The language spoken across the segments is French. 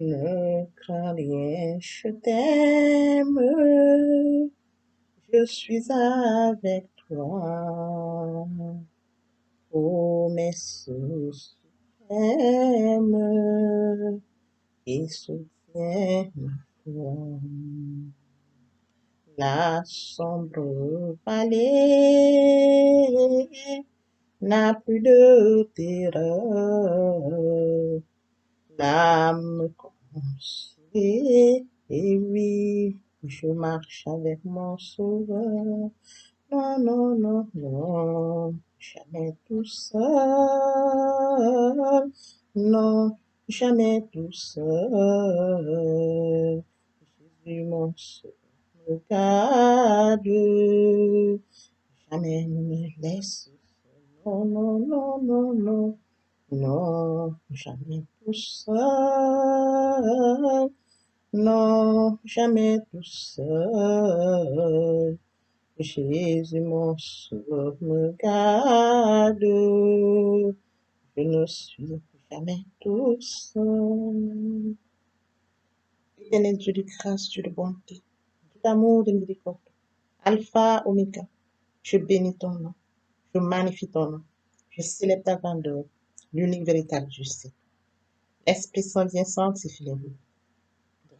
Ne crains rien, je t'aime, je suis avec toi. Promesse suprême et soutiens toi. La sombre vallée n'a plus de terreur. L'âme consolée, et oui, je marche avec mon sauveur. Non, non, non, non, jamais tout seul. Non, jamais tout seul. Jésus, mon sauveur, me garde. Jamais ne me laisse seul. Non, non, non, non, non. Non, jamais tout seul. Non, jamais tout seul. Jésus, mon sauveur, me garde. Je ne suis jamais tout seul. Éternel Dieu de grâce, Dieu de bonté, Dieu d'amour, de miséricorde, Alpha, Oméga, je bénis ton nom, je magnifie ton nom, je célèbre ta grandeur, l'unique véritable Dieu c'est. L'Esprit Saint vient sanctifier les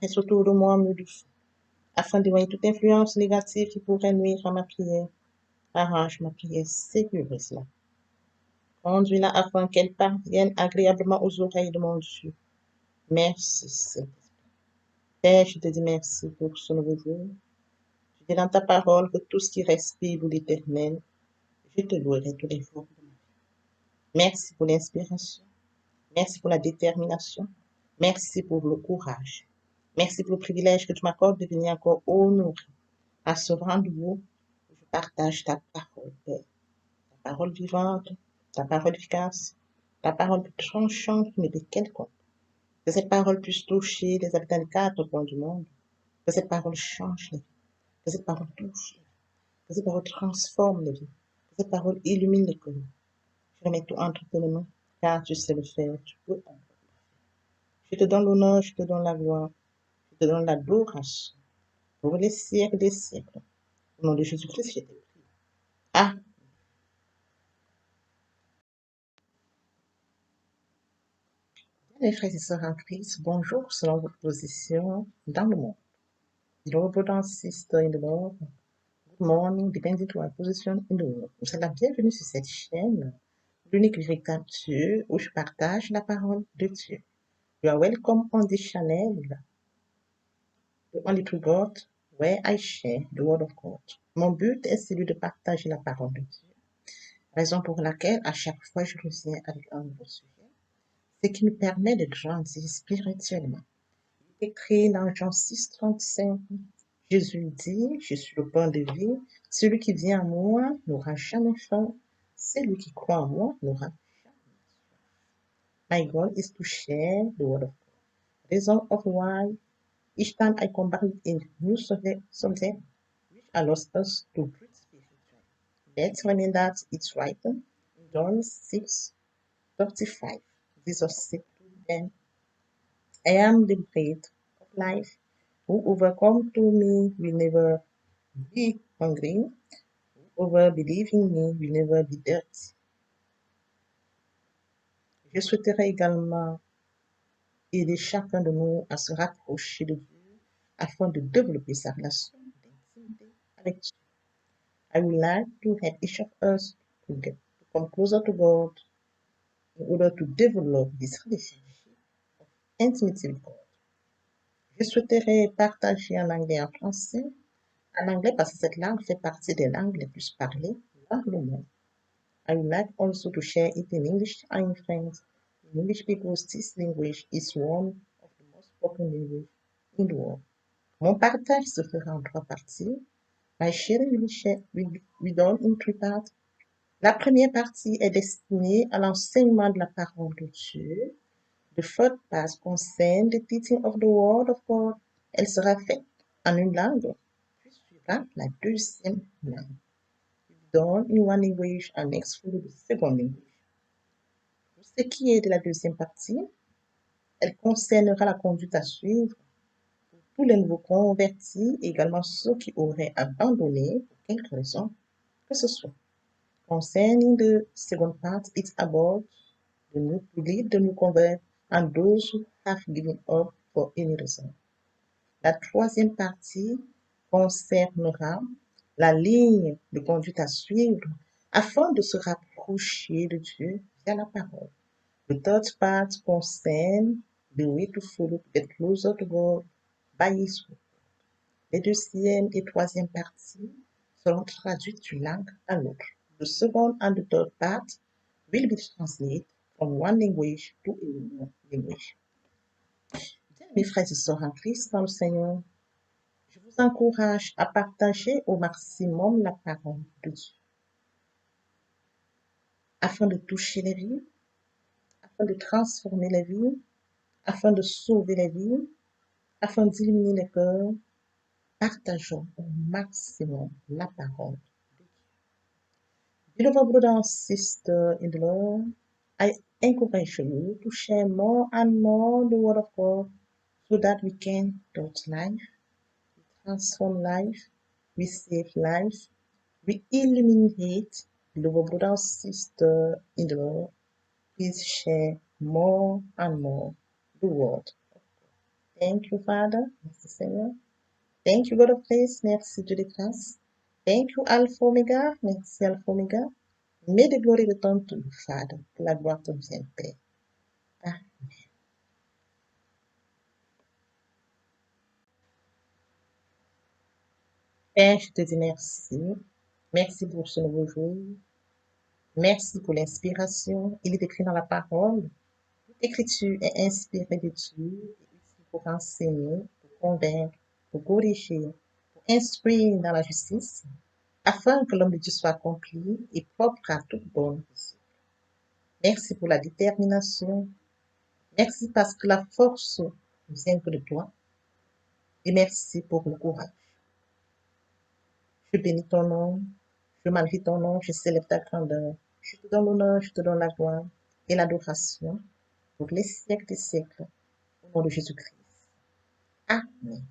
reste autour de moi, me douce, afin d'éloigner toute influence négative qui pourrait nuire à ma prière. Arrange ma prière, sécurise-la. Conduis-la afin qu'elle parvienne agréablement aux oreilles de mon Dieu. Merci, Seigneur. Père, je te dis merci pour ce nouveau jour. Tu dis dans ta parole que tout ce qui respire de l'éternel, je te louerai tous les jours. Merci pour l'inspiration. Merci pour la détermination. Merci pour le courage. Merci pour le privilège que tu m'accordes de venir encore honorer à ce rendez-vous où je partage ta parole, Père. Ta parole vivante, ta parole efficace, ta parole tranchante, mais de quelconque. Que cette parole puisse toucher les habitants des quatre coins du monde. Que cette parole change les vies. Que cette parole touche les vies. Que cette parole transforme les vies. Que cette parole illumine les cœurs. Je remets tout entre tes mains, car tu sais le faire, tu peux. Je te donne l'honneur, je te donne la gloire, je te donne l'adoration pour les siècles des siècles. Au nom de Jésus-Christ, je te prie. Ah, les frères et sœurs en Christ, bonjour selon votre position dans le monde. Hello, brothers and sisters in the Lord. Good morning, depending on our position in the world. Vous êtes la bienvenue sur cette chaîne, l'unique véritable Dieu, où je partage la parole de Dieu. You are welcome on this channel, the only true God, where I share the word of God. Mon but est celui de partager la parole de Dieu. Raison pour laquelle, à chaque fois, je reviens avec un nouveau sujet, ce qui me permet de grandir spirituellement. Écrit dans Jean 6, 35, Jésus dit, je suis le pain de vie, celui qui vient à moi n'aura jamais faim, celui qui croit en moi n'aura jamais. My goal is to share the word of God. Reason of why each time I come back with a new subject which allows us to breathe spiritually. Let's remember that it's written in John 6:35. Jesus said to them, I am the bread of life. Whoever comes to me will never be hungry. Whoever believes in me will never be thirsty. Je souhaiterais également aider chacun de nous à se rapprocher de Dieu afin de développer sa relation d'intimité avec Dieu. I would like to help each of us to come closer to God in order to develop this relationship of intimacy with God. Je souhaiterais partager en anglais et en français. En anglais parce que cette langue fait partie des langues les plus parlées dans le monde. I would like also to share it in English and in French. In English because this language is one of the most spoken language in the world. Mon partage se fera en trois parties. My sharing will be done in three parts. La première partie est destinée à l'enseignement de la parole de Dieu. The third part concerne the teaching of the word of God. Elle sera faite en une langue, puis suivra la deuxième langue. Done in one language and next follow the second language. Pour ce qui est de la deuxième partie, Elle concernera la conduite à suivre pour tous les nouveaux convertis, et également ceux qui auraient abandonné pour quelque raison que ce soit. Concerning the second part, it's about the new to lead the new convert and those who have given up for any reason. La troisième partie concernera la ligne de conduite à suivre afin de se rapprocher de Dieu via la parole. The third part concerns the way to follow to get closer to God by His word. Les deuxième et troisième parties seront traduites d'une langue à l'autre. The second and the third part will be translated from one language to another language. Bien, mes frères et sœurs en Christ dans le Seigneur, je vous encourage à partager au maximum la parole de Dieu afin de toucher les vies, afin de transformer les vies, afin de sauver les vies, afin d'illuminer les cœurs. Partageons au maximum la parole de Dieu. Beloved brother and sister in the Lord, I encourage you to share more and more the word of God so that we can touch life, we transform life, we save life, we illuminate. Beloved brother and sister in the Lord, please share more and more the word. Thank you, Father, merci Seigneur. Thank you, God of grace, merci Dieu de grâce. Thank you, Alpha Omega, merci Alpha Omega. May the glory return to you, Father, que la gloire te vienne, Père. Amen. Père, je te dis merci. Merci pour ce nouveau jour. Merci pour l'inspiration. Il est écrit dans la parole. Toute écriture est inspirée de Dieu et utile pour enseigner, pour convaincre, pour corriger, pour instruire dans la justice, afin que l'homme de Dieu soit accompli et propre à toute bonne œuvre. Merci pour la détermination. Merci parce que la force vient que de toi. Et merci pour le courage. Je bénis ton nom, je magnifie ton nom, je célèbre ta grandeur. Je te donne l'honneur, je te donne la gloire et l'adoration pour les siècles des siècles. Au nom de Jésus-Christ. Amen.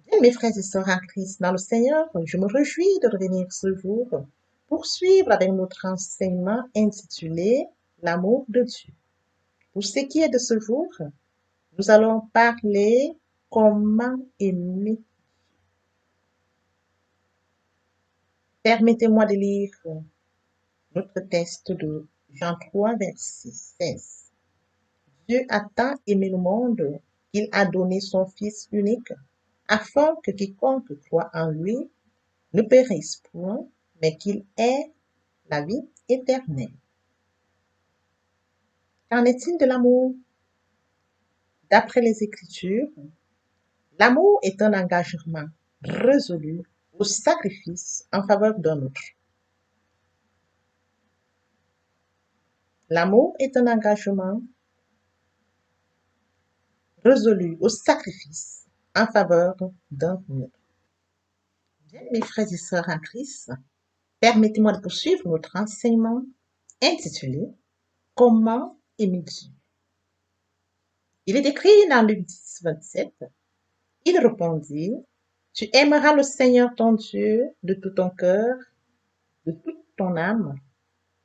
Bien, mes frères et sœurs en Christ, dans le Seigneur, je me réjouis de revenir ce jour pour suivre avec notre enseignement intitulé L'amour de Dieu. Pour ce qui est de ce jour, nous allons parler comment aimer. Permettez-moi de lire notre texte de Jean 3, verset 16. Dieu a tant aimé le monde qu'il a donné son Fils unique, afin que quiconque croit en lui ne périsse point, mais qu'il ait la vie éternelle. Qu'en est-il de l'amour? D'après les Écritures, l'amour est un engagement résolu au sacrifice en faveur d'un autre. L'amour est un engagement résolu au sacrifice en faveur d'un autre. Bien, mes frères et sœurs en Christ, permettez-moi de poursuivre notre enseignement intitulé Comment aimer Dieu. Il est écrit dans Luc 10, 27, il répondit, tu aimeras le Seigneur ton Dieu de tout ton cœur, de toute ton âme,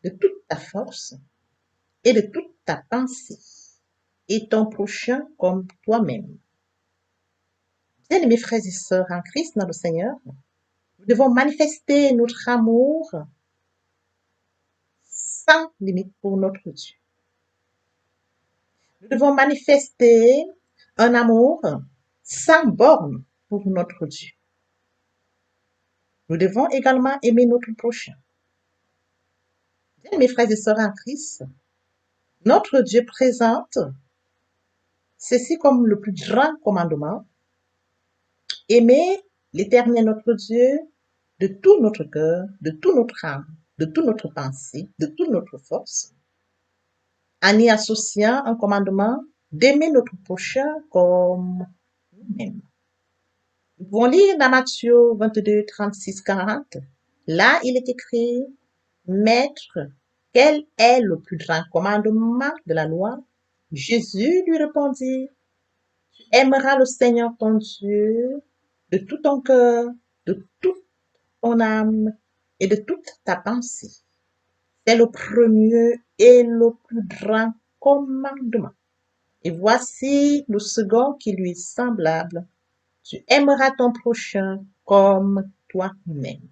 de toute ta force et de toute ta pensée, et ton prochain comme toi-même. Bien, mes frères et sœurs en Christ dans le Seigneur, nous devons manifester notre amour sans limite pour notre Dieu. Nous devons manifester un amour sans borne pour notre Dieu. Nous devons également aimer notre prochain. Bien, mes frères et sœurs en Christ, notre Dieu présente ceci comme le plus grand commandement. Aimer l'Éternel notre Dieu de tout notre cœur, de toute notre âme, de toute notre pensée, de toute notre force, en y associant un commandement d'aimer notre prochain comme nous-mêmes. Nous pouvons lire dans Matthieu 22, 36, 40. Là, il est écrit, Maître, quel est le plus grand commandement de la loi? Jésus lui répondit, tu aimeras le Seigneur ton Dieu de tout ton cœur, de toute ton âme et de toute ta pensée. C'est le premier et le plus grand commandement. Et voici le second qui lui est semblable. Tu aimeras ton prochain comme toi-même.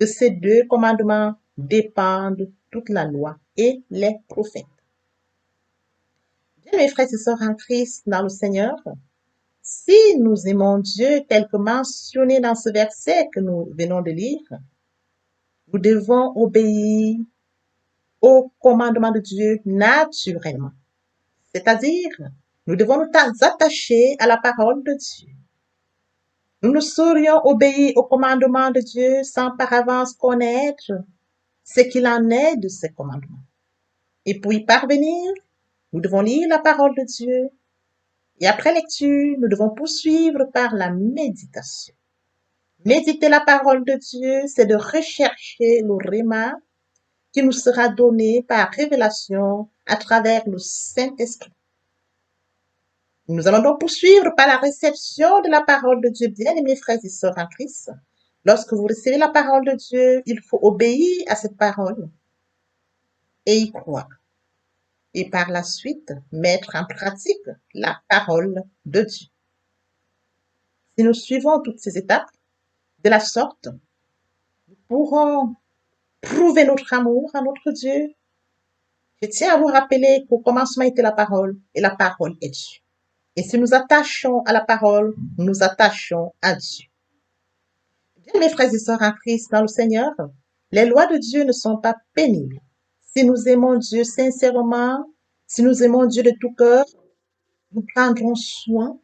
De ces deux commandements dépendent toute la loi et les prophètes. Bien, mes frères et sœurs en Christ, dans le Seigneur, si nous aimons Dieu tel que mentionné dans ce verset que nous venons de lire, nous devons obéir au commandement de Dieu naturellement. C'est-à-dire, nous devons nous attacher à la parole de Dieu. Nous ne saurions obéir au commandement de Dieu sans par avance connaître ce qu'il en est de ces commandements. Et pour y parvenir, nous devons lire la parole de Dieu. Et après lecture, nous devons poursuivre par la méditation. Méditer la parole de Dieu, c'est de rechercher le réma qui nous sera donné par révélation à travers le Saint-Esprit. Nous allons donc poursuivre par la réception de la parole de Dieu, bien-aimés frères et sœurs en Christ. Lorsque vous recevez la parole de Dieu, il faut obéir à cette parole et y croire. Et par la suite, mettre en pratique la parole de Dieu. Si nous suivons toutes ces étapes de la sorte, nous pourrons prouver notre amour à notre Dieu. Je tiens à vous rappeler qu'au commencement était la parole et la parole est Dieu. Et si nous attachons à la parole, nous nous attachons à Dieu. Bien, mes frères et sœurs en Christ dans le Seigneur, les lois de Dieu ne sont pas pénibles. Si nous aimons Dieu sincèrement, si nous aimons Dieu de tout cœur, nous prendrons soin,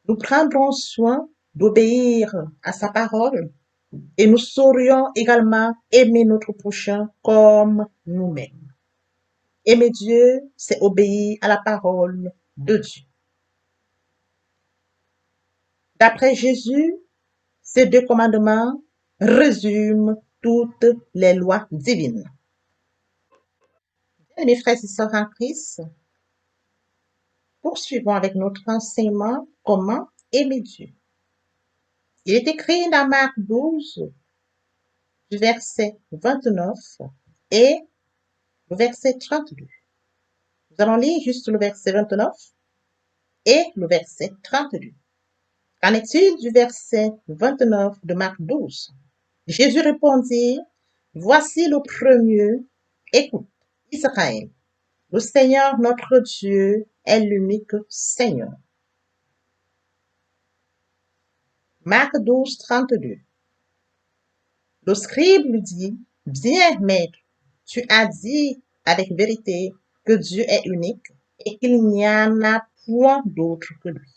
nous prendrons soin d'obéir à sa parole et nous saurions également aimer notre prochain comme nous-mêmes. Aimer Dieu, c'est obéir à la parole de Dieu. D'après Jésus, ces deux commandements résument toutes les lois divines. Bien, mes frères et sœurs en Christ, poursuivons avec notre enseignement comment aimer Dieu. Il est écrit dans Marc 12, du verset 29 et le verset 32. Nous allons lire juste le verset 29 et le verset 32. Qu'en est-il du verset 29 de Marc 12? Jésus répondit, voici le premier, écoute, Israël, le Seigneur notre Dieu est l'unique Seigneur. Marc 12, 32. Le scribe lui dit, bien maître, tu as dit avec vérité que Dieu est unique et qu'il n'y en a point d'autre que lui.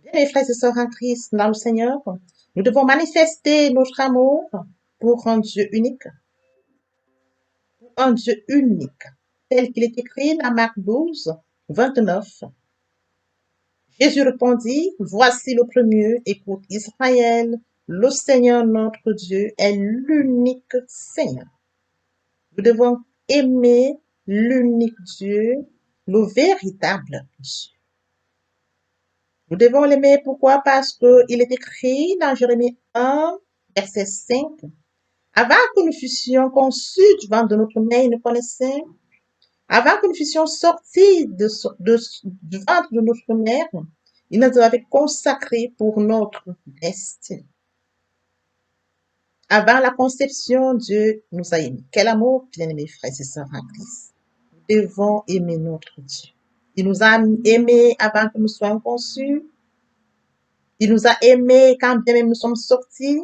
Bien, mes frères et sœurs en Christ, dans le Seigneur, nous devons manifester notre amour pour un Dieu unique, tel qu'il est écrit dans Marc 12, 29. Jésus répondit, voici le premier, écoute Israël, le Seigneur notre Dieu est l'unique Seigneur. Nous devons aimer l'unique Dieu, le véritable Dieu. Nous devons l'aimer pourquoi? Parce qu'il est écrit dans Jérémie 1, verset 5. Avant que nous fussions conçus du ventre de notre mère, il nous connaissait. Avant que nous fussions sortis du ventre de notre mère, il nous avait consacrés pour notre destin. Avant la conception, Dieu nous a aimés. Quel amour, bien-aimés frères et sœurs en Christ. Nous devons aimer notre Dieu. Il nous a aimés avant que nous soyons conçus. Il nous a aimés quand bien même nous sommes sortis.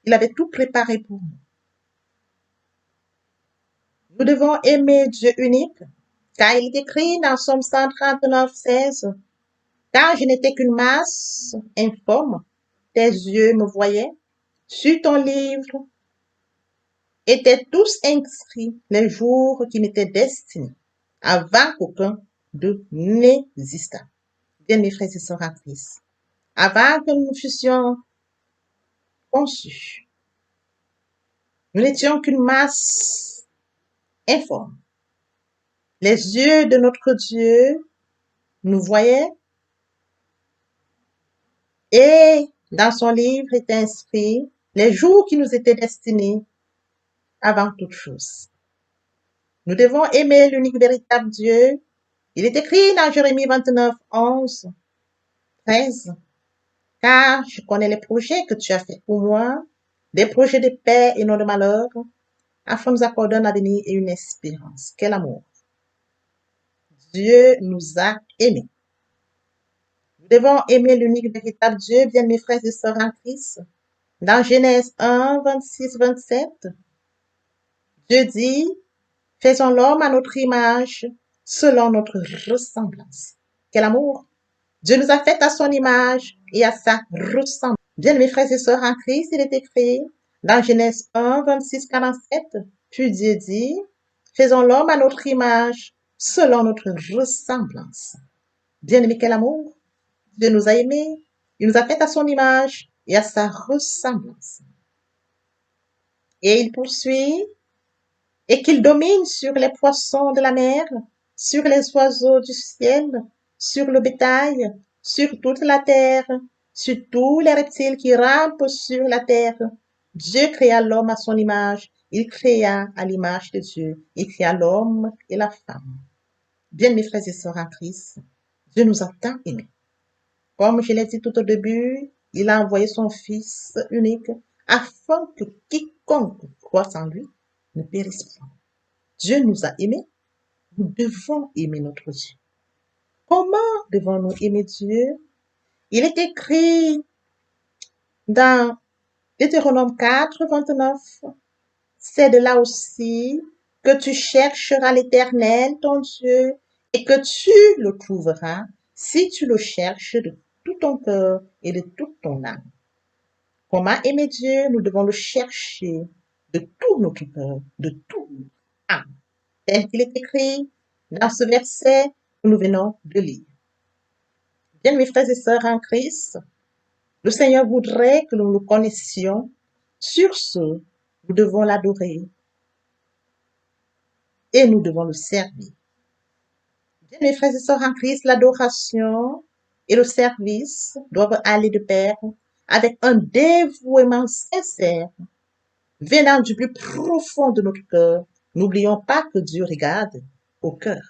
Il avait tout préparé pour nous. Nous devons aimer Dieu unique, car il est écrit dans Somme 139, 16. Car je n'étais qu'une masse informe, tes yeux me voyaient. Sur ton livre étaient tous inscrits les jours qui m'étaient destinés, avant qu'aucun d'eux n'existât. Bien, mes frères et sœurs en Christ, avant que nous fussions conçus, nous n'étions qu'une masse informe. Les yeux de notre Dieu nous voyaient et dans son livre est inscrit les jours qui nous étaient destinés avant toute chose. Nous devons aimer l'unique véritable Dieu. Il est écrit dans Jérémie 29, 11, 13. Car je connais les projets que tu as faits pour moi, des projets de paix et non de malheur, afin de nous accorder un avenir et une espérance. Quel amour! Dieu nous a aimés. Nous devons aimer l'unique véritable Dieu, bien mes frères et sœurs en Christ. Dans Genèse 1, 26, 27, Dieu dit, faisons l'homme à notre image, selon notre ressemblance. Quel amour! Dieu nous a fait à son image et à sa ressemblance. Bien mes frères et sœurs en Christ, il est écrit dans Genèse 1, 26, 47, puis Dieu dit, faisons l'homme à notre image, selon notre ressemblance. Bien aimé, quel amour! Dieu nous a aimés, il nous a fait à son image et à sa ressemblance. Et il poursuit, et qu'il domine sur les poissons de la mer, sur les oiseaux du ciel, sur le bétail, sur toute la terre, sur tous les reptiles qui rampent sur la terre. Dieu créa l'homme à son image, il créa à l'image de Dieu, il créa l'homme et la femme. Bien mes frères et sœurs en Christ, Dieu nous a tant aimés. Comme je l'ai dit tout au début, il a envoyé son Fils unique afin que quiconque croit en lui ne périsse point. Dieu nous a aimés, nous devons aimer notre Dieu. Comment devons-nous aimer Dieu? Il est écrit dans Deutéronome 4, 29, c'est de là aussi que tu chercheras l'Éternel, ton Dieu, et que tu le trouveras si tu le cherches de tout ton cœur et de toute ton âme. Comment aimer Dieu? Nous devons le chercher de tout notre cœur, de tout notre âme, tel qu'il est écrit dans ce verset que nous venons de lire. Bien, mes frères et sœurs en Christ, le Seigneur voudrait que nous le connaissions. Sur ce, nous devons l'adorer et nous devons le servir. Bien, mes frères et sœurs en Christ, l'adoration et le service doivent aller de pair avec un dévouement sincère venant du plus profond de notre cœur. N'oublions pas que Dieu regarde au cœur.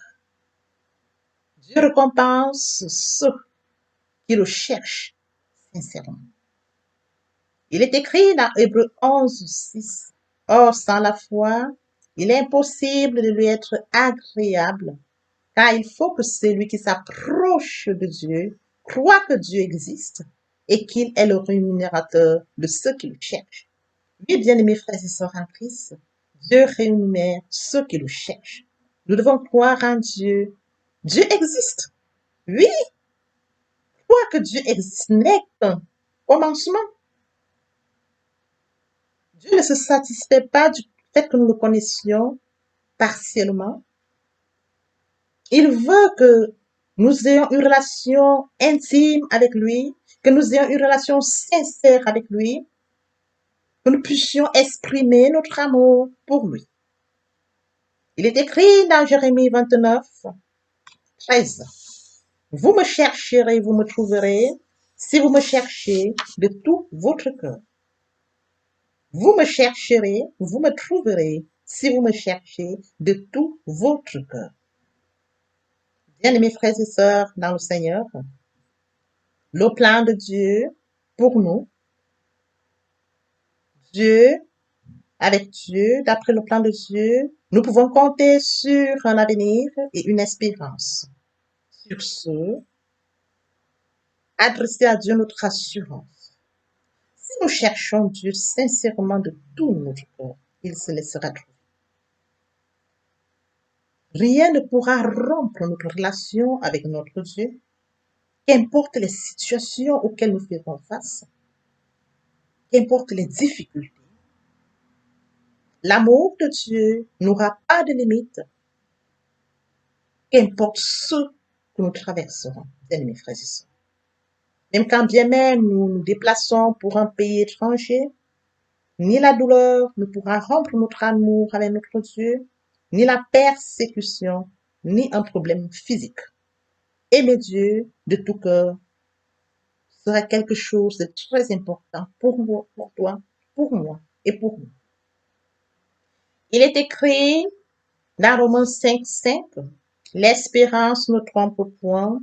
Dieu récompense ceux qui le cherchent sincèrement. Il est écrit dans Hébreux 11, 6. Or, sans la foi, il est impossible de lui être agréable, car il faut que celui qui s'approche de Dieu croit que Dieu existe et qu'il est le rémunérateur de ceux qui le cherchent. Oui, bien-aimés frères et sœurs en Christ, Dieu rémunère ceux qui le cherchent. Nous devons croire en Dieu. Dieu existe. Oui, croire que Dieu existe n'est qu'un commencement. Dieu ne se satisfait pas du fait que nous le connaissions partiellement. Il veut que nous ayons une relation intime avec lui, que nous ayons une relation sincère avec lui, que nous puissions exprimer notre amour pour lui. Il est écrit dans Jérémie 29, 13. Vous me chercherez, vous me trouverez, si vous me cherchez de tout votre cœur. Vous me chercherez, vous me trouverez, si vous me cherchez de tout votre cœur. Bien-aimés frères et sœurs dans le Seigneur, le plan de Dieu pour nous, Dieu, avec Dieu, d'après le plan de Dieu, nous pouvons compter sur un avenir et une espérance. Sur ce, adresser à Dieu notre assurance. Si nous cherchons Dieu sincèrement de tout notre cœur, il se laissera trouver. Rien ne pourra rompre notre relation avec notre Dieu, qu'importe les situations auxquelles nous faisons face, qu'importe les difficultés. L'amour de Dieu n'aura pas de limite, qu'importe ce que nous traverserons, bien mes frères et sœurs. Même quand bien même nous nous déplaçons pour un pays étranger, ni la douleur ne pourra rompre notre amour avec notre Dieu, ni la persécution ni un problème physique. Aimer Dieu de tout cœur sera quelque chose de très important pour moi, pour toi, pour moi et pour nous. Il est écrit dans Romains 5:5, l'espérance ne trompe point,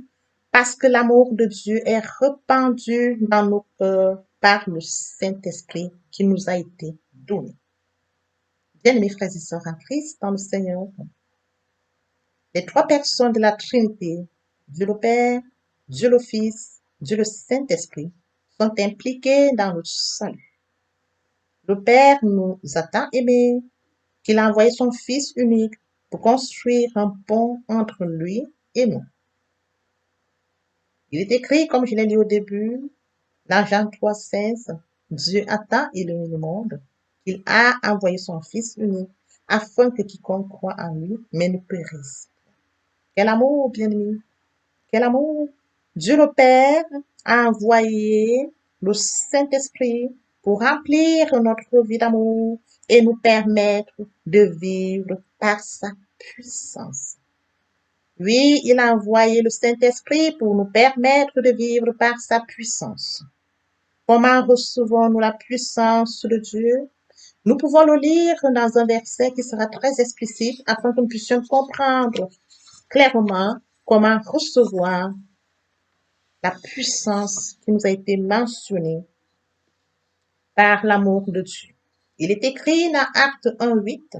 parce que l'amour de Dieu est répandu dans nos cœurs par le Saint-Esprit qui nous a été donné. Bien-aimés frères et sœurs en Christ, dans le Seigneur, les trois personnes de la Trinité, Dieu le Père, Dieu le Fils, Dieu le Saint-Esprit, sont impliqués dans le salut. Le Père nous a tant aimés qu'il a envoyé son Fils unique pour construire un pont entre lui et nous. Il est écrit, comme je l'ai dit au début, dans Jean 3:16, Dieu a tant aimé le monde qu'il a envoyé son Fils unique afin que quiconque croit en lui, mais ne périsse. Quel amour, bien-aimé! Quel amour! Dieu le Père a envoyé le Saint-Esprit pour remplir notre vie d'amour et nous permettre de vivre par sa puissance. Oui, il a envoyé le Saint-Esprit pour nous permettre de vivre par sa puissance. Comment recevons-nous la puissance de Dieu? Nous pouvons le lire dans un verset qui sera très explicite afin que nous puissions comprendre clairement comment recevoir la puissance qui nous a été mentionnée par l'amour de Dieu. Il est écrit dans Acte 1:8,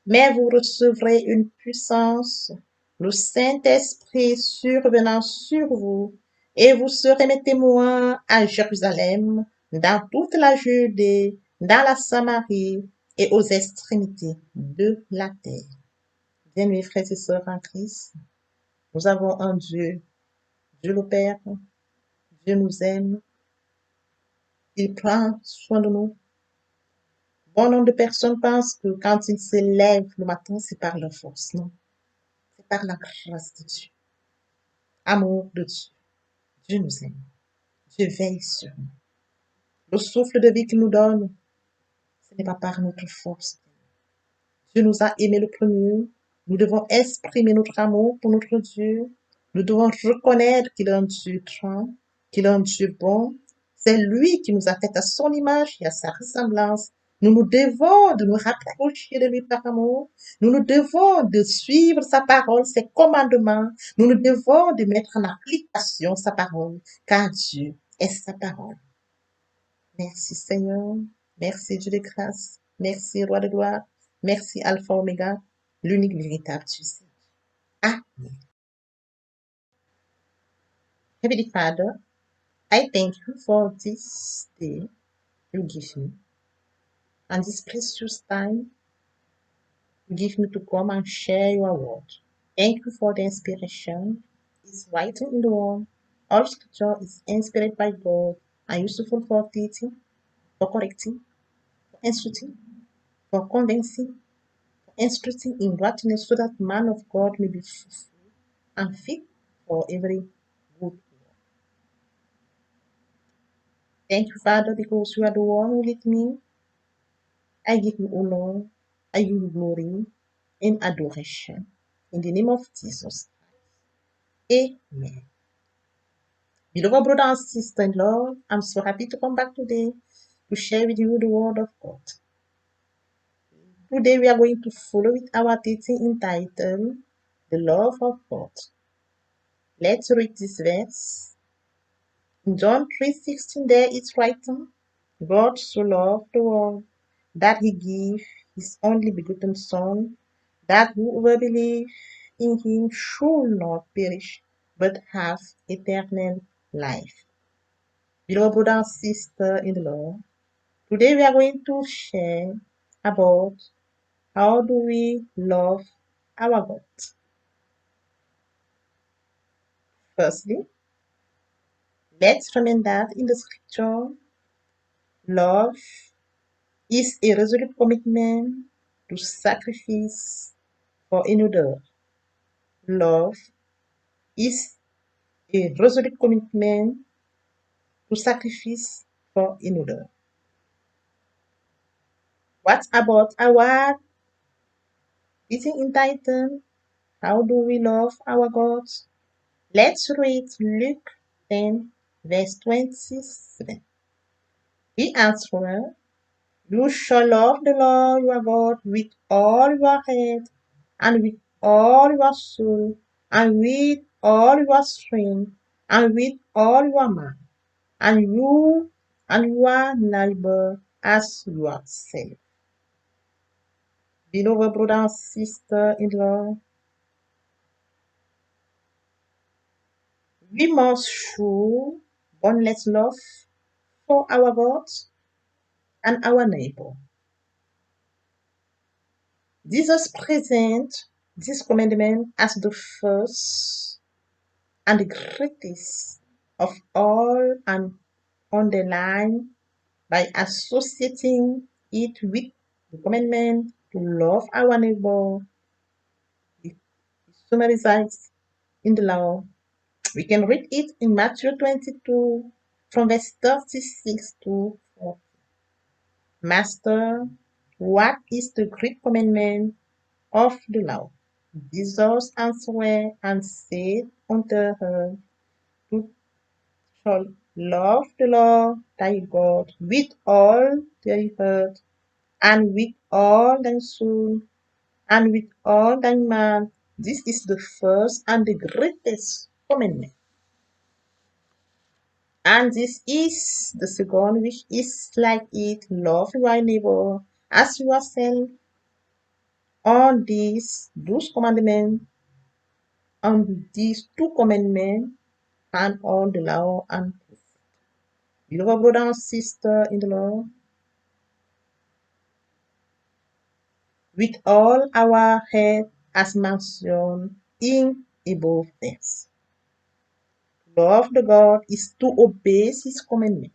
mais vous recevrez une puissance, le Saint-Esprit survenant sur vous, et vous serez mes témoins à Jérusalem, dans toute la Judée, dans la Samarie et aux extrémités de la terre. Bien, mes frères et sœurs en Christ, nous avons un Dieu, Dieu le Père, Dieu nous aime, il prend soin de nous. Bon nombre de personnes pensent que quand ils se lèvent le matin, c'est par leur force. Non, c'est par la grâce de Dieu. Amour de Dieu. Dieu nous aime. Dieu veille sur nous. Le souffle de vie qu'il nous donne, ce n'est pas par notre force. Dieu nous a aimés le premier. Nous devons exprimer notre amour pour notre Dieu. Nous devons reconnaître qu'il est un Dieu grand, qu'il est un Dieu bon. C'est lui qui nous a fait à son image et à sa ressemblance. Nous nous devons de nous rapprocher de lui par amour. Nous nous devons de suivre sa parole, ses commandements. Nous nous devons de mettre en application sa parole, car Dieu est sa parole. Merci Seigneur. Merci Dieu de grâce. Merci Roi de gloire. Merci Alpha Omega, l'unique véritable Dieu. Ah, Heavenly Father, I thank you for this day you give me and this precious time you give me to come and share your word. Thank you for the inspiration. It's written in the word. All scripture is inspired by God and useful for teaching, for correcting, for instructing, for convincing, for instructing in righteousness, so that man of God may be fruitful and fit for every good work. Thank you, Father, because you are the one with me. I give you honor, I give you glory and adoration. In the name of Jesus. Amen. Beloved brother and sister in love, I'm so happy to come back today to share with you the word of God. Today we are going to follow with our teaching entitled The Love of God. Let's read this verse. In John 3:16 there is written, God so loved the world that he gave his only begotten Son, that whoever believes in him should not perish, but have eternal life. Beloved brother and sister in the Lord, today we are going to share about how do we love our God. Firstly, let's remember that in the scripture, love is a resolute commitment to sacrifice for another. Love is a resolute commitment to sacrifice for another. What about our teaching entitled How do we love our God? Let's read Luke 10, verse 27. He answered, "You shall love the Lord your God with all your heart, and with all your soul, and with all your strength, and with all your mind, and you and your neighbor as yourself." Beloved brother and sister in law, we must show boundless love for our God and our neighbor. Jesus presents this commandment as the first and the greatest of all, and underlined by associating it with the commandment to love our neighbor. It summarized in the law. We can read it in Matthew 22 from verse 36 to 40. Master, what is the great commandment of the law? Jesus answered and said unto her, "Thou shalt love the Lord thy God with all thy heart, and with all thy soul, and with all thy mind. This is the first and the greatest commandment. And this is the second, which is like it: love thy neighbor as yourself. On those commandments, on these two commandments, and on the law and prophets." Beloved brother and sister in the Lord, with all our head, as mentioned in above verse, love the God is to obey His commandment.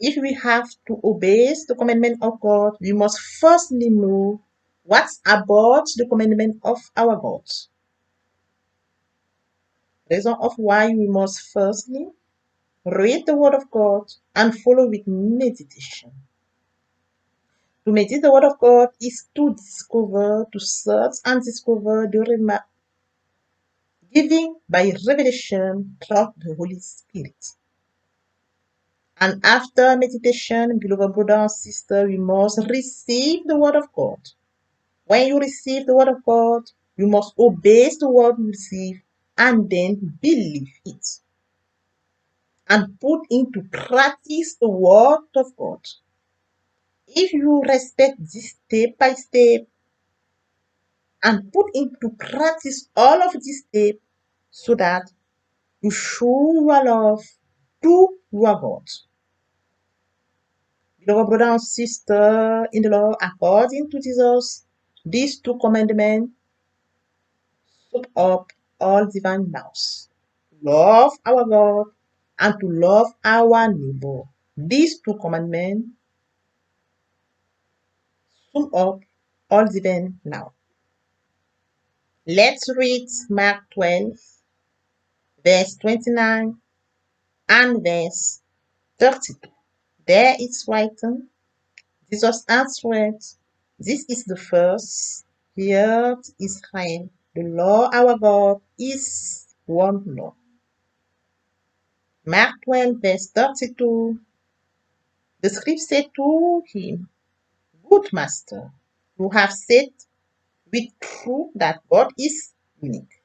If we have to obey the commandment of God, we must firstly know what's about the commandment of our God. Reason of why we must firstly read the Word of God and follow with meditation. To meditate the Word of God is to discover, to search and discover the giving by revelation through the Holy Spirit. And after meditation, beloved brother and sister, we must receive the Word of God. When you receive the Word of God, you must obey the Word you receive and then believe it and put into practice the Word of God. If you respect this step by step and put into practice all of these steps, so that you show your love to your God. Beloved brother and sister in the Lord, according to Jesus, these two commandments sum up all divine laws: love our God and to love our neighbor. These two commandments sum up all divine laws. Let's read Mark 12, verse 29 and verse 32. There it's written, Jesus answered, "This is the first. Hear, Israel, the Lord our God is one Lord." Mark 12, verse 32. The script said to him, "Good master, you have said with truth that God is unique,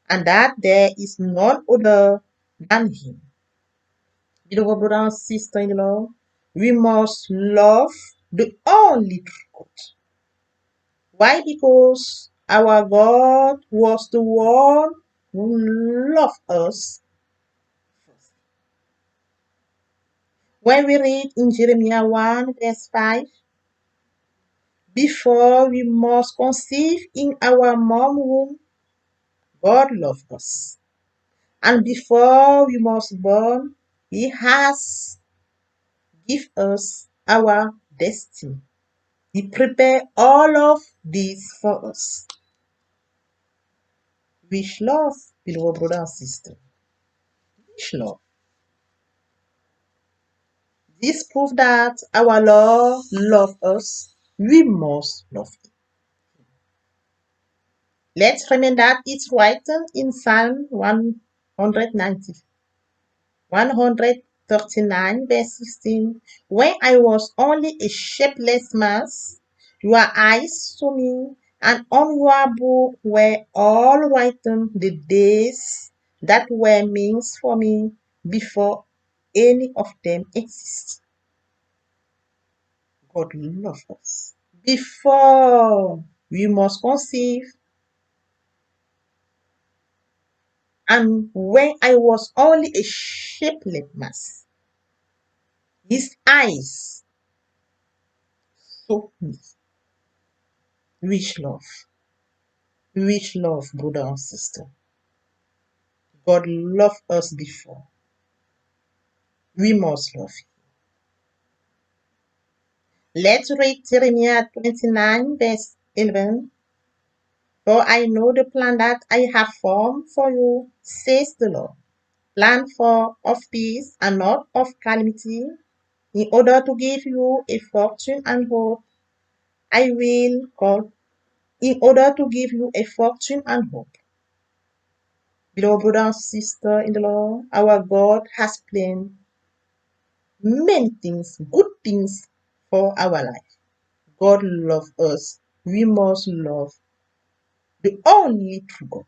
and that there is none other than Him." Beloved brother and sister in the Lord, we must love the only true God. Why? Because our God was the one who loved us first. When we read in Jeremiah 1, verse 5, before we must conceive in our mom womb, God loved us. And before we must born, He has give us our destiny. He prepared all of this for us. Which love, beloved brother and sister? Which love? This proves that our Lord loves us. We must love Him. Let's remember that it's written in Psalm 190, 139, verse 16. When I was only a shapeless mass, your eyes saw me, and on your book were all written the days that were meant for me before any of them exist. God loves us. Before we must conceive, and when I was only a shapeless mass, his eyes saw me. Which love, which love, brother and sister. God loved us before. We must love him. Let's read Jeremiah 29, verse 11. For I know the plan that I have formed for you, says the Lord. Plan for of peace and not of calamity, in order to give you a fortune and hope. I will call in order to give you a fortune and hope. Beloved brother and sister in the Lord, our God has planned many things, good things for our life. God loves us. We must love the only true God,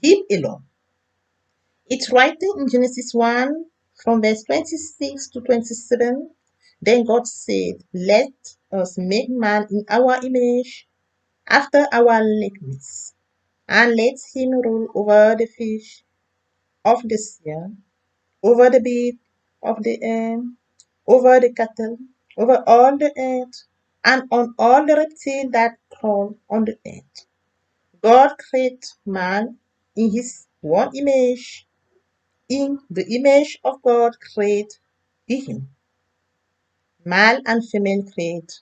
Him alone. It's written in Genesis 1 from verse 26 to 27. Then God said, let us make man in our image, after our likeness, and let him rule over the fish of the sea, over the beast of the air, over the cattle, over all the earth, and on all the reptiles that crawl on the earth. God created man in his own image. In the image of God created he him. Male and female created.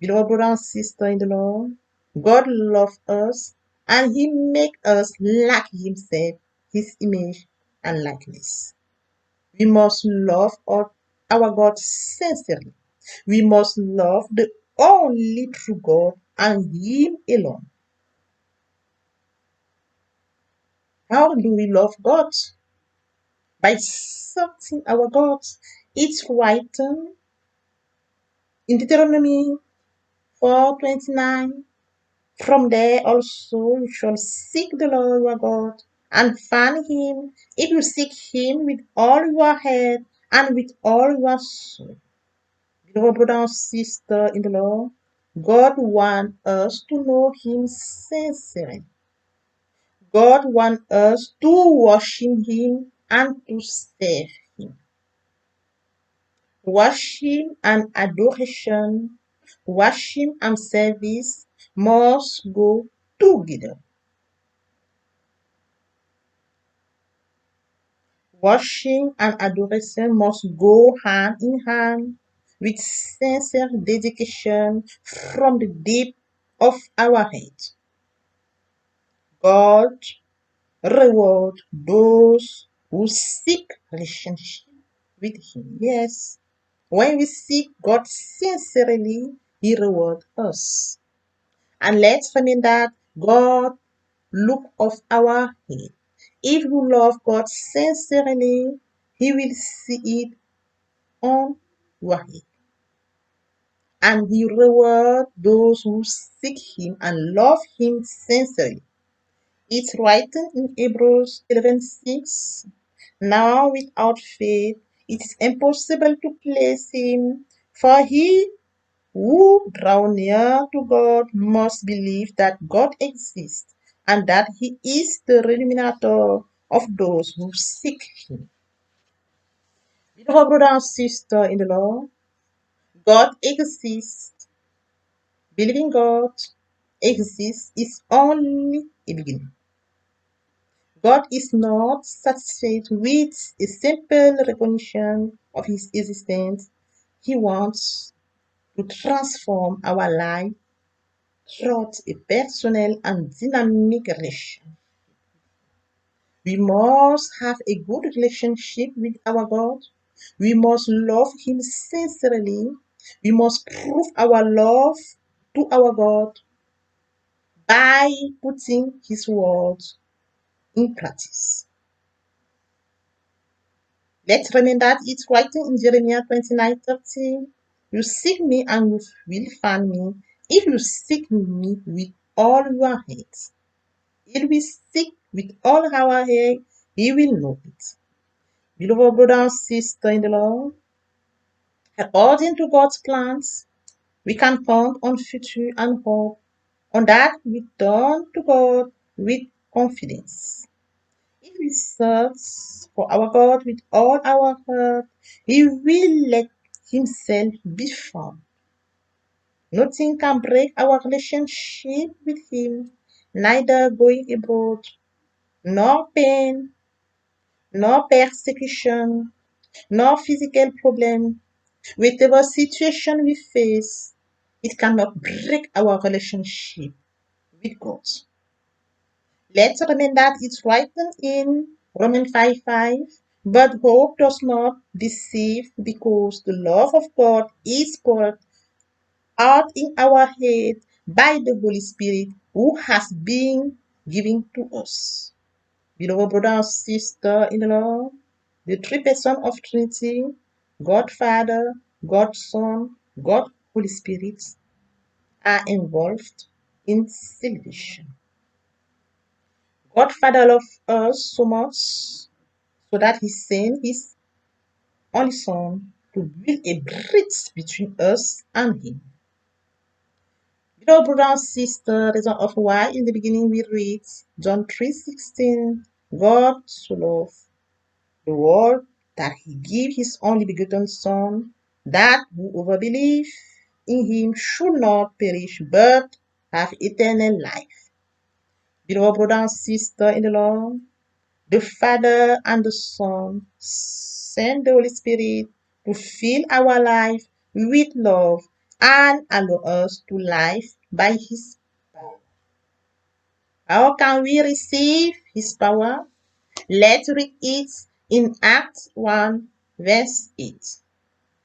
Beloved brother and sister in the Lord, God loves us and he make us like himself, his image and likeness. We must love our God sincerely. We must love the only true God and him alone. How do we love God? By serving our God. It's written in Deuteronomy 4:29. From there also you shall seek the Lord your God and find him if you seek him with all your heart and with all your soul. Beloved brother and sister in the Lord, God wants us to know him sincerely. God wants us to worship him and to serve him. Worship and adoration, worship and service must go together. Worship and adoration must go hand in hand with sincere dedication from the deep of our heart. God reward those who seek relationship with Him. Yes, when we seek God sincerely, He rewards us. And let's remember that God look of our head. If you love God sincerely, He will see it on your head. And He reward those who seek Him and love Him sincerely. It's written in Hebrews 11:6. Now without faith it is impossible to please Him, for he who draw near to God must believe that God exists and that He is the remunerator of those who seek Him. Beloved brother and sister in the Lord, God exists. Believing God exists is only a beginning. God is not satisfied with a simple recognition of His existence. He wants to transform our life through a personal and dynamic relation. We must have a good relationship with our God. We must love Him sincerely. We must prove our love to our God by putting his words in practice. Let's remember that it's writing in Jeremiah 29:13. You seek me and you will find me if you seek me with all your heart. If we seek with all our heart, he will know it. Beloved brother and sister in the Lord, according to God's plans, we can count on future and hope on that we turn to God with confidence. If we search for our God with all our heart, He will let Himself be found. Nothing can break our relationship with Him, neither going abroad, nor pain, nor persecution, nor physical problem. Whatever situation we face, it cannot break our relationship with God. Let's remember that it's written in Romans 5:5. But hope does not deceive because the love of God is poured out in our head by the Holy Spirit who has been given to us. Beloved brother and sister in the Lord, the three persons of Trinity, God Father, God Son, God Holy Spirit, are involved in salvation. God Father loved us so much so that He sent His only Son to build a bridge between us and Him. Beloved brother and sister, reason of why in the beginning we read John 3:16, God so loved the world that He gave His only begotten Son, that whoever believes in Him should not perish but have eternal life. Beloved brother and sister in the Lord, the Father and the Son send the Holy Spirit to fill our life with love and allow us to live by His power. How can we receive His power? Let's read it in Acts 1, verse 8.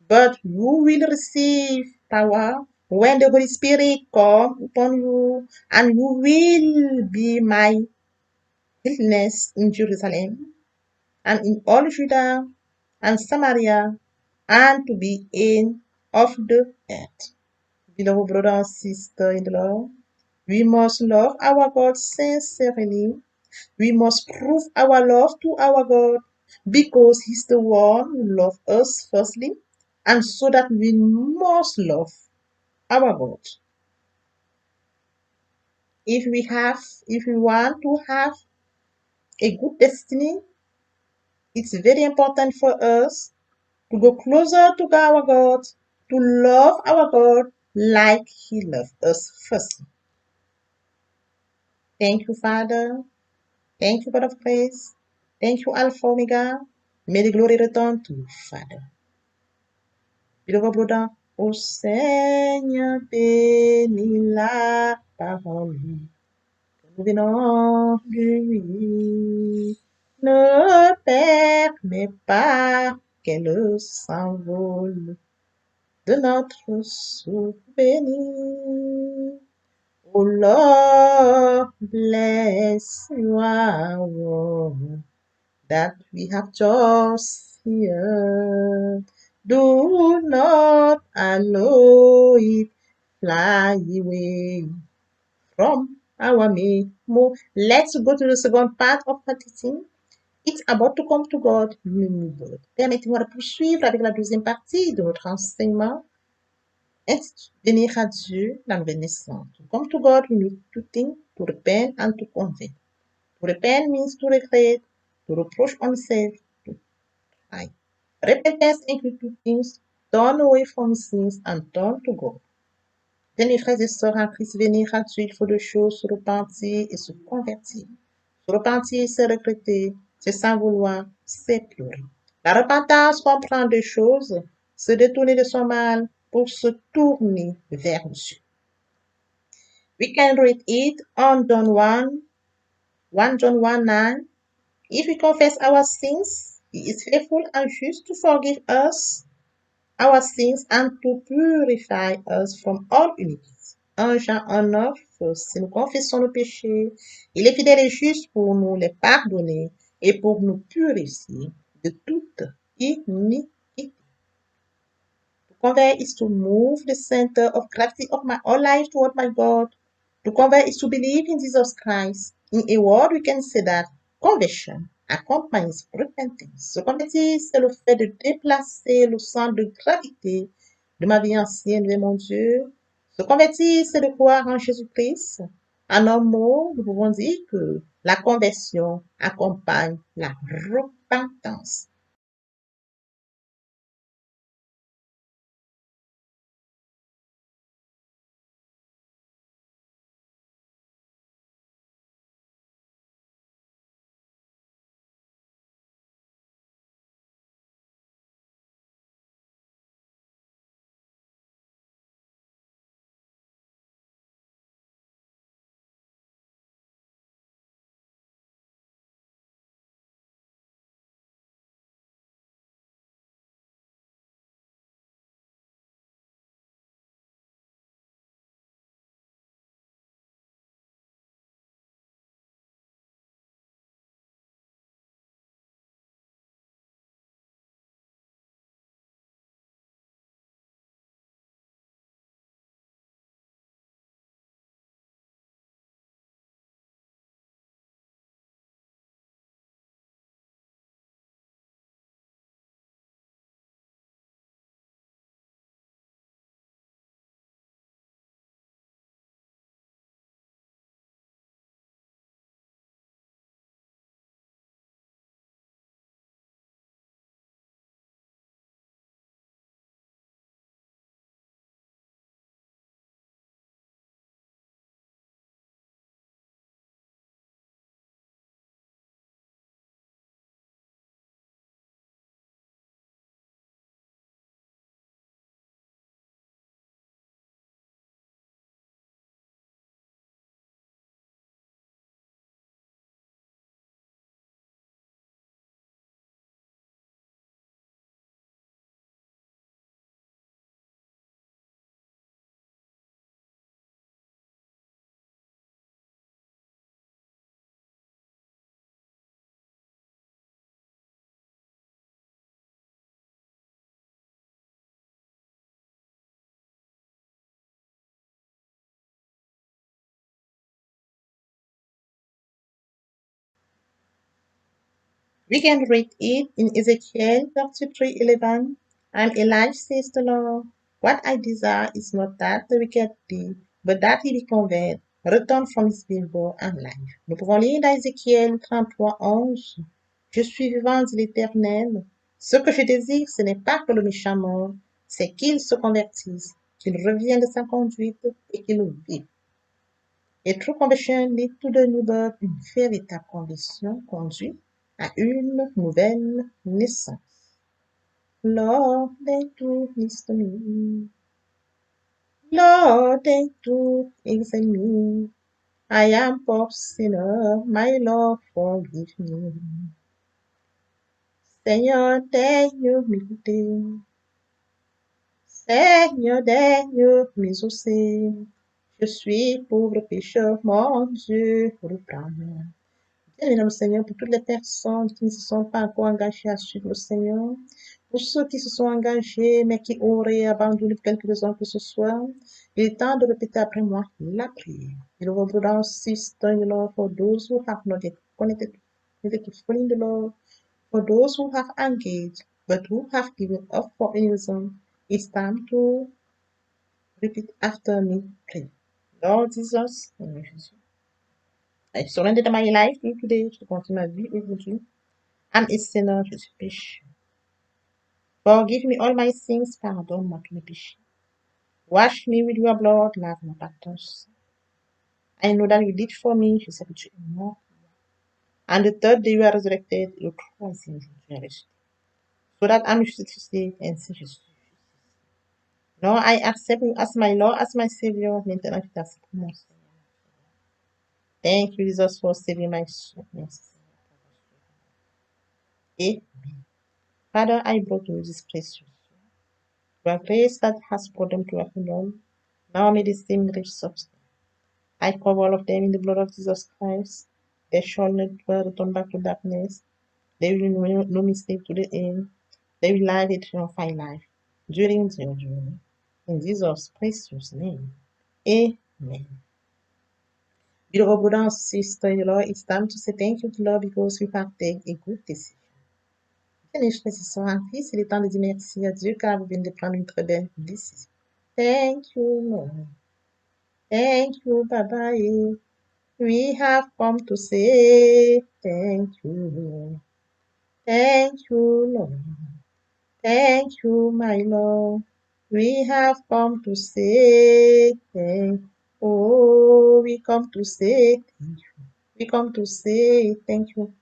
But you will receive power when the Holy Spirit comes upon you, and you will be my witness in Jerusalem and in all Judah and Samaria, and to be end of the earth. Beloved brother and sister in the Lord, we must love our God sincerely. We must prove our love to our God because He's the one who loved us firstly, and so that we must love our God. If we want to have a good destiny, it's very important for us to go closer to our God, to love our God like He loved us first. Thank you, Father. Thank you, God of praise. Thank you, Alpha Omega. May the glory return to you, Father. Beloved brother, ô Seigneur, bénis la parole que nous venons de lui. Ne permets pas qu'elle s'envole de notre souvenir. Oh Lord, bless your word that we have just here. Do not allow it fly away from our memo. Let's go to the second part of practicing. It's about to come to God. Permettez-moi de poursuivre avec la deuxième partie de notre enseignement. Venir à Dieu, la nouvelle naissance. To come to God, we need two things, to repent and to convert. To repent means to regret, to reproach oneself, to cry. Repentance includes two things, turn away from sins and turn to God. Bien, frères et sœurs en Christ, venir à Dieu, il faut deux choses, se repentir et se convertir. Se repentir, c'est regretter, c'est sans vouloir, c'est pleurer. La repentance comprend deux choses, se détourner de son mal pour se tourner vers Dieu. We can read it on John 1 John 1:9. If we confess our sins, He is faithful and just to forgive us our sins and to purify us from all iniquity. 1 Jean 1,9, si nous confessons nos péchés, il est fidèle et juste pour nous les pardonner et pour nous purifier de toute iniquité. To convert is to move the center of gravity of my whole life toward my God. To convert is to believe in Jesus Christ. In a word, we can say that conversion accompanies repentance. Se convertir, c'est le fait de déplacer le centre de gravité de ma vie ancienne vers mon Dieu. Se convertir, c'est de croire en Jésus-Christ. En un mot, nous pouvons dire que la conversion accompagne la repentance. We can read it in Ezekiel 33:11. And Elijah says to the Lord, what I desire is not that the wicked be, but that he be converted, return from his evil and life. Nous pouvons lire dans Ézéchiel 33:11. Je suis vivant, dit l'Éternel. Ce que je désire, ce n'est pas que le méchant meure, c'est qu'il se convertisse, qu'il revienne de sa conduite et qu'il vive. A true conversion leads to the new birth. Une véritable conversion conduit à une nouvelle naissance. Lord, they do this to me. Lord, they do examine me. I am poor sinner, my Lord, forgive me. Seigneur, daigne m'écouter. Seigneur, daigne m'exaucer. Je suis pauvre pécheur, mon Dieu, reprends-moi. Bien, Seigneur, pour toutes les personnes qui ne se sont pas encore engagées à suivre le Seigneur, pour ceux qui se sont engagés mais qui auraient abandonné pour quelque raison que ce soit, il est temps de répéter après moi la prière. The Lord will insist on the Lord for those who have not yet connected to following the Lord, for those who have engaged but who have given up for any reason. It's time to repeat after me, please. Lord Jesus, I surrender my life to you today to continue ma vie aujourd'hui. I'm a sinner, je suis pécheur. Forgive me all my sins, pardonne-moi tous mes péchés. Wash me with your blood, lave-moi par ton sang. I know that you did for me, je sais que tu es mort. And the third day you are resurrected, le troisième jour tu es ressuscité. So that I'm justifié, ainsi je suis. Now I accept you as my Lord, as my Savior. Maintenant je t'accepte comme mon Seigneur. Thank you, Jesus, for saving my soul. Merci, Seigneur. Amen. Father, I brought you this precious. Your grace that has brought them to your kingdom. Now may the same grace substance. I cover all of them in the blood of Jesus Christ. They shall not return back to darkness. They will know no mistake to the end. They will live eternal fine life during their journey. In Jesus' precious name. Amen. Beautiful brother and sister in the Lord, it's time to say thank you to Lord because we have taken a good decision. Bien, frères et sœurs en Christ, il est temps de dire merci à Dieu car vous venez de prendre une très belle décision. Thank you, Lord. Thank you, Baba. We have come to say thank you, Lord. Thank you, Lord. Thank you, my Lord. We have come to say thank you. Oh, we come to say thank you. We come to say thank you.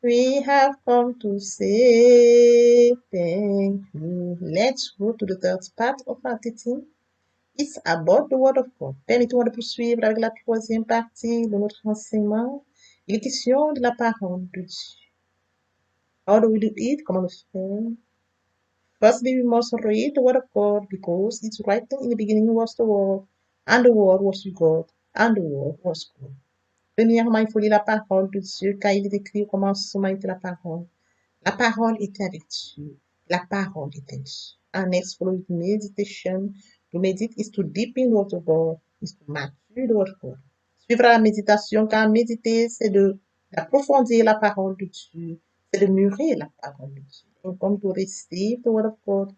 We have come to say thank you. Let's go to the third part of our teaching. It's about the Word of God. Permettez-moi de poursuivre avec la troisième partie de notre enseignement. Il est question de la parole de Dieu. How do we do it? Comment le faire? Firstly, we must read the Word of God because it's written in the beginning was the Word, and the Word was with God, and the Word was God. Premièrement, il faut lire la parole de Dieu car il est écrit au commencement était la parole. La parole était avec Dieu. La parole était Dieu. Our next follow with meditation. To meditate is to deepen the word of God, is to mature the word of God. Suivre la méditation, car méditer, c'est d'approfondir la parole de Dieu, c'est de mûrir la parole de Dieu. And come to receive the word of God.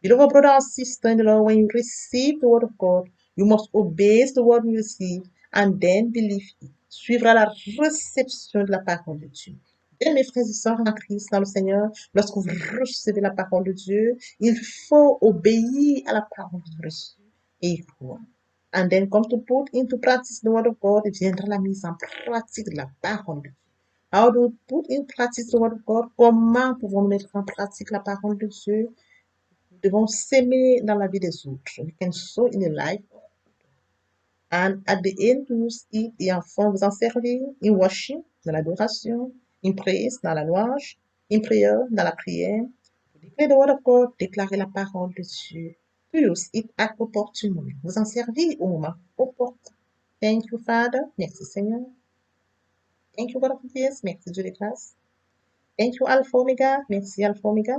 Beloved brother and sister in the Lord, when you receive the word of God, you must obey the word you receive and then believe it. Suivra la réception de la parole de Dieu. Bien, mes frères et sœurs en Christ, dans le Seigneur, lorsque vous recevez la parole de Dieu, il faut obéir à la parole de Dieu et y croire. And then come to put into practice the word of God, viendra la mise en pratique de la parole de Dieu. How do we put in practice the word of God? Comment pouvons-nous mettre en pratique la parole de Dieu? Nous devons s'aimer dans la vie des autres. We can sow in the life. And at the end, we use it et enfin vous en servir in worship, dans l'adoration, in praise, dans la louange, in prayer, dans la prière. Declare the word of God, déclarer la parole de Dieu. To use it at opportune moment. Vous en servir au moment opportun. Thank you, Father. Merci, Seigneur. Thank you, God of peace. Merci, Dieu de grâce. Thank you, Alpha Omega. Merci, Alpha Omega.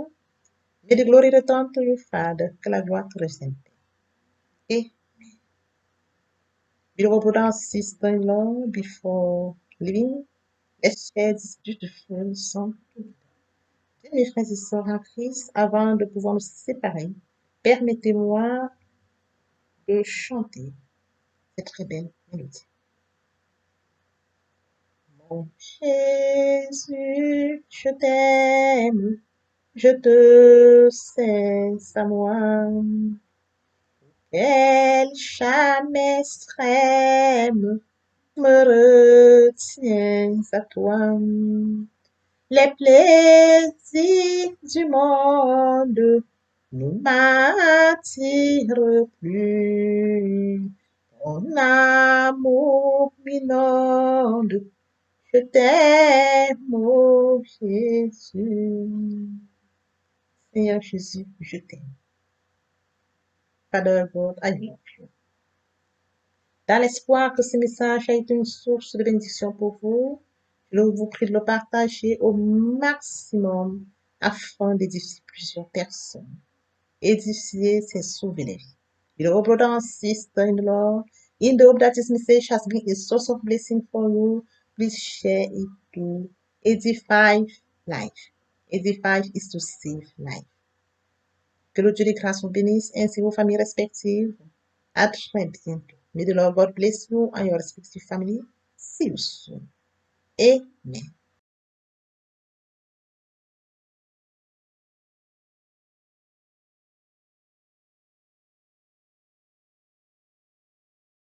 May the glory return to you, Father. Que la gloire te revienne. Et beloved brother and sister-in-law, before leaving, let's share this beautiful song. Bien, mes frères et sœurs en Christ, avant de pouvoir nous séparer, permettez-moi de chanter cette très belle mélodie. Mon Jésus, je t'aime, je te sais à moi. Quel charme extrême me retiens à toi. Les plaisirs du monde ne m'attirent plus. Ton amour m'inonde, je t'aime, oh Jésus. Seigneur Jésus, je t'aime. Father God, I love you. Dans l'espoir que ce message a été une source de bénédiction pour vous, je vous prie de le partager au maximum afin d'édifier plusieurs personnes. Édifier, c'est sauver les vies. Beloved brother and sister in the Lord, in the hope that this message has been a source of blessing for you, please share it to edify life. Edify is to save life. Que le Dieu de grâce vous bénisse ainsi vos familles respectives. À très bientôt. May the Lord God bless you and your respective family. See you soon. Amen.